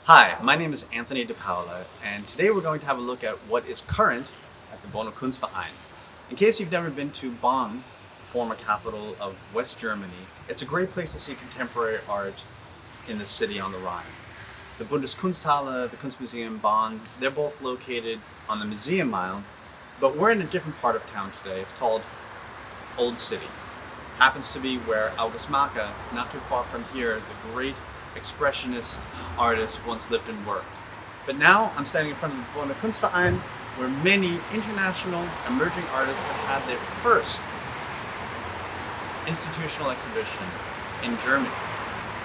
Hi, my name is Anthony DePaola, and today we're going to have a look at what is current at the Bonner Kunstverein. In case you've never been to Bonn, the former capital of West Germany, it's a great place to see contemporary art in the city on the Rhine. The Bundeskunsthalle, the Kunstmuseum Bonn, they're both located on the Museum Mile, but we're in a different part of town today. It's called Old City. Happens to be where August Macke, not too far from here, the great expressionist artist, once lived and worked. But now I'm standing in front of the Bonner Kunstverein, where many international emerging artists have had their first institutional exhibition in Germany.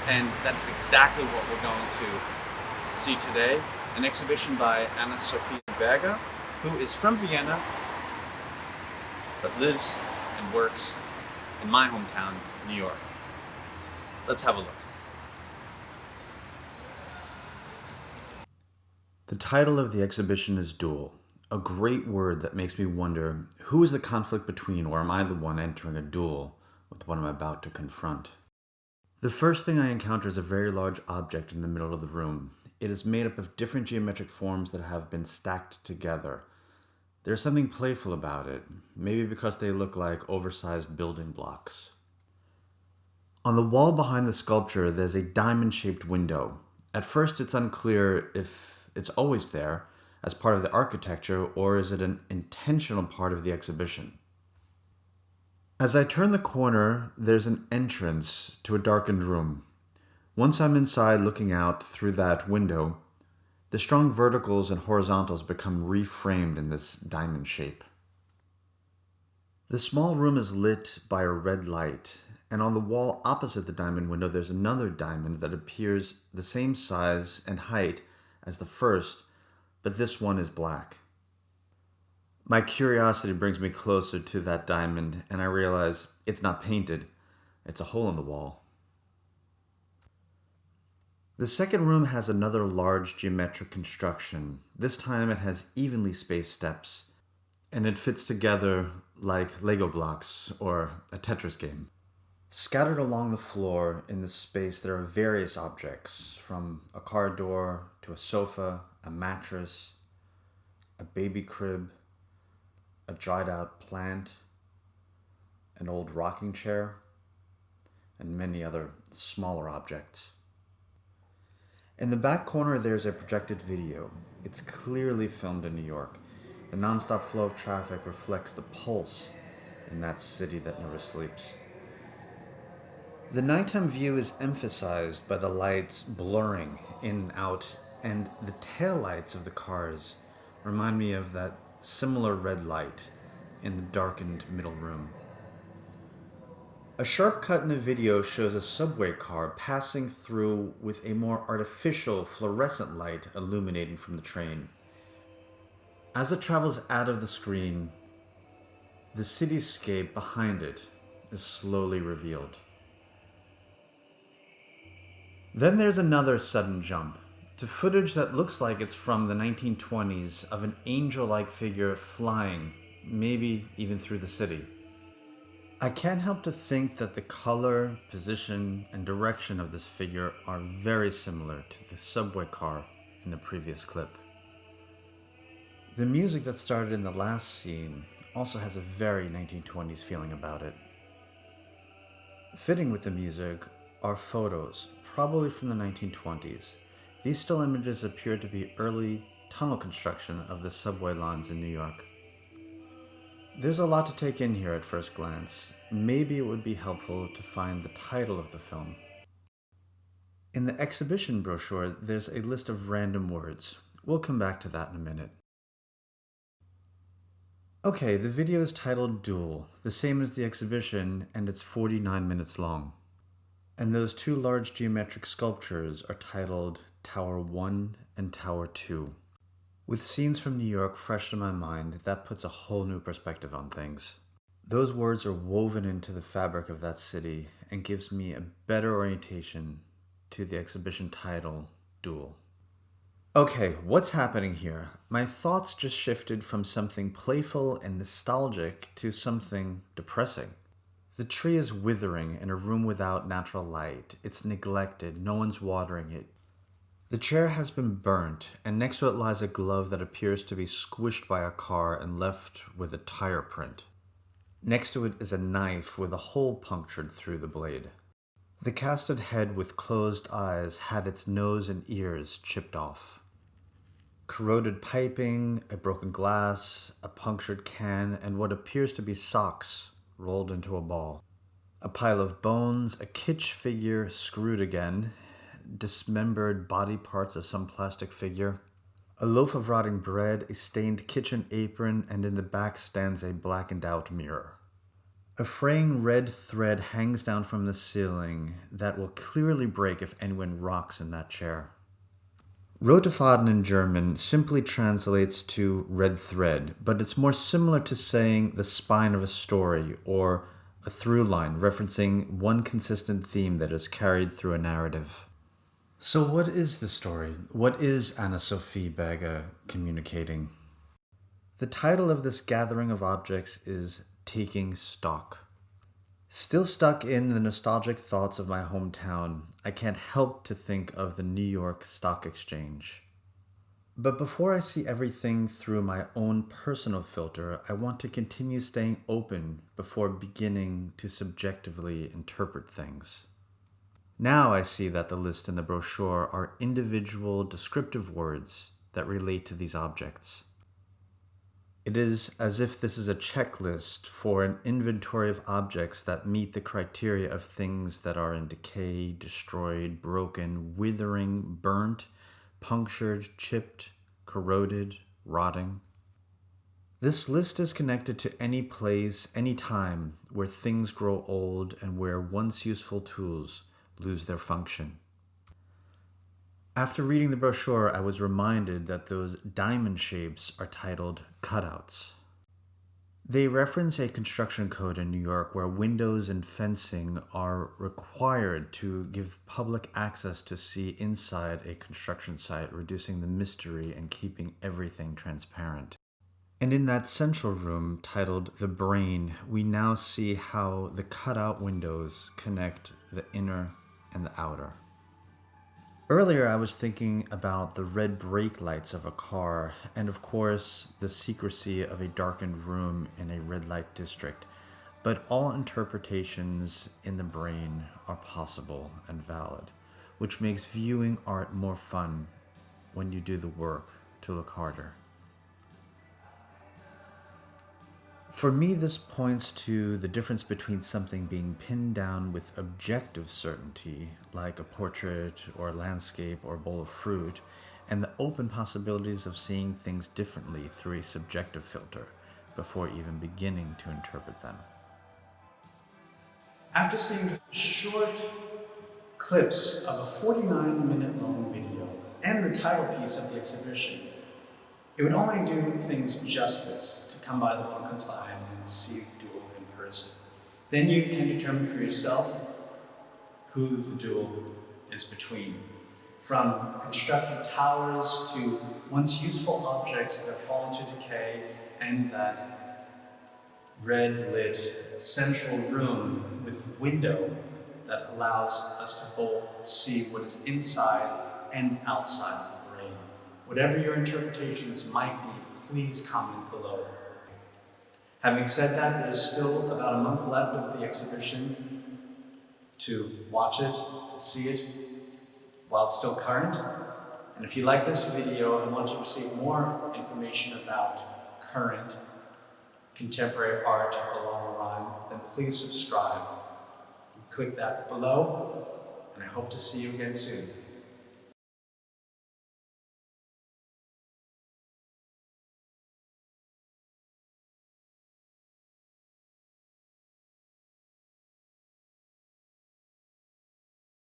And that is exactly what we're going to see today. An exhibition by Anna-Sophie Berger, who is from Vienna, but lives and works in my hometown, New York. Let's have a look. The title of the exhibition is Duel, a great word that makes me wonder, who is the conflict between, or am I the one entering a duel with what I'm about to confront? The first thing I encounter is a very large object in the middle of the room. It is made up of different geometric forms that have been stacked together. There's something playful about it, maybe because they look like oversized building blocks. On the wall behind the sculpture, there's a diamond-shaped window. At first, it's unclear if it's always there as part of the architecture, or is it an intentional part of the exhibition? As I turn the corner, there's an entrance to a darkened room. Once I'm inside looking out through that window, the strong verticals and horizontals become reframed in this diamond shape. The small room is lit by a red light, and on the wall opposite the diamond window there's another diamond that appears the same size and height as the first, but this one is black. My curiosity brings me closer to that diamond, and I realize it's not painted, it's a hole in the wall. The second room has another large geometric construction. This time it has evenly spaced steps, and it fits together like Lego blocks or a Tetris game. Scattered along the floor in this space there are various objects, from a car door to a sofa, a mattress, a baby crib, a dried out plant, an old rocking chair, and many other smaller objects. In the back corner there's a projected video. It's clearly filmed in New York. The non-stop flow of traffic reflects the pulse in that city that never sleeps. The nighttime view is emphasized by the lights blurring in and out, and the taillights of the cars remind me of that similar red light in the darkened middle room. A sharp cut in the video shows a subway car passing through with a more artificial fluorescent light illuminating from the train. As it travels out of the screen, the cityscape behind it is slowly revealed. Then there's another sudden jump to footage that looks like it's from the 1920s of an angel-like figure flying, maybe even through the city. I can't help to think that the color, position, and direction of this figure are very similar to the subway car in the previous clip. The music that started in the last scene also has a very 1920s feeling about it. Fitting with the music are photos, probably from the 1920s. These still images appear to be early tunnel construction of the subway lines in New York. There's a lot to take in here at first glance. Maybe it would be helpful to find the title of the film. In the exhibition brochure, there's a list of random words. We'll come back to that in a minute. Okay, the video is titled Duel, the same as the exhibition, and it's 49 minutes long. And those two large geometric sculptures are titled Tower 1 and Tower 2. With scenes from New York fresh in my mind, that puts a whole new perspective on things. Those words are woven into the fabric of that city and gives me a better orientation to the exhibition title, Duel. Okay, what's happening here? My thoughts just shifted from something playful and nostalgic to something depressing. The tree is withering in a room without natural light. It's neglected, no one's watering it. The chair has been burnt, and next to it lies a glove that appears to be squished by a car and left with a tire print. Next to it is a knife with a hole punctured through the blade. The casted head with closed eyes had its nose and ears chipped off. Corroded piping, a broken glass, a punctured can, and what appears to be socks rolled into a ball. A pile of bones, a kitsch figure screwed again, dismembered body parts of some plastic figure, a loaf of rotting bread, a stained kitchen apron, and in the back stands a blackened out mirror. A fraying red thread hangs down from the ceiling that will clearly break if anyone rocks in that chair. Rote Faden in German simply translates to red thread, but it's more similar to saying the spine of a story or a through line referencing one consistent theme that is carried through a narrative. So what is the story? What is Anna-Sophie Berger communicating? The title of this gathering of objects is Taking Stock. Still stuck in the nostalgic thoughts of my hometown, I can't help to think of the New York Stock Exchange. But before I see everything through my own personal filter, I want to continue staying open before beginning to subjectively interpret things. Now I see that the lists in the brochure are individual descriptive words that relate to these objects. It is as if this is a checklist for an inventory of objects that meet the criteria of things that are in decay, destroyed, broken, withering, burnt, punctured, chipped, corroded, rotting. This list is connected to any place, any time where things grow old and where once useful tools lose their function. After reading the brochure, I was reminded that those diamond shapes are titled cutouts. They reference a construction code in New York where windows and fencing are required to give public access to see inside a construction site, reducing the mystery and keeping everything transparent. And in that central room titled The Brain, we now see how the cutout windows connect the inner and the outer. Earlier, I was thinking about the red brake lights of a car, and of course, the secrecy of a darkened room in a red light district. But all interpretations in the brain are possible and valid, which makes viewing art more fun when you do the work to look harder. For me, this points to the difference between something being pinned down with objective certainty, like a portrait or a landscape or a bowl of fruit, and the open possibilities of seeing things differently through a subjective filter before even beginning to interpret them. After seeing short clips of a 49-minute long video and the title piece of the exhibition, it would only do things justice to come by the Kunstverein and see the duel in person. Then you can determine for yourself who the duel is between. From constructed towers to once useful objects that fall into decay, and that red-lit central room with a window that allows us to both see what is inside and outside of the brain. Whatever your interpretations might be, please comment below. Having said that, there is still about a month left of the exhibition to watch it, to see it, while it's still current. And if you like this video and want to receive more information about current contemporary art along the Rhine, then please subscribe. Click that below, and I hope to see you again soon.